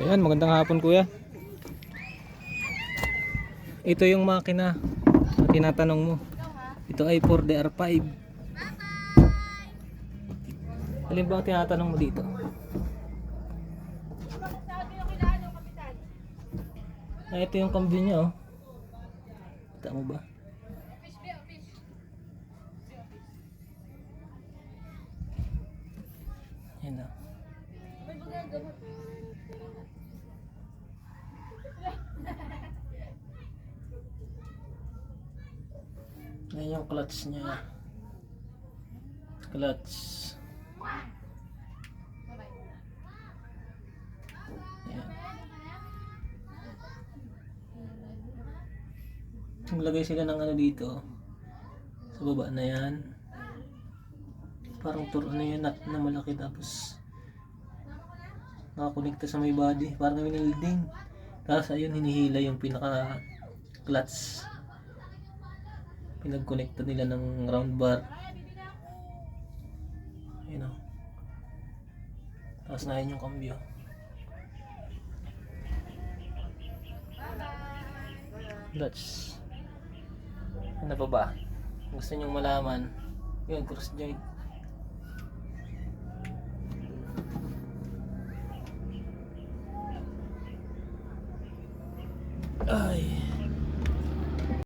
Ayan, magandang hapon kuya. Ito yung makina na tinatanong mo. Ito ay 4DR5. Alin ba ang tinatanong mo dito? Ito yung cambio niya oh. Kita mo ba? Yan na. Yan yung clutch niya. Clutch. Yan. Naglagay sila ng ano dito. Sa baba na yan. Parang ano yun, nut na malaki tapos nakakonekta sa may body. Parang winilding. Tapos ayun, hinihila yung pinaka clutch. Pinagkonekta nila ng round bar. Ayun o. Tapos na yun yung cambio. Clutch. Ano pa ba? Gusto nyong malaman? Yun, cross joint.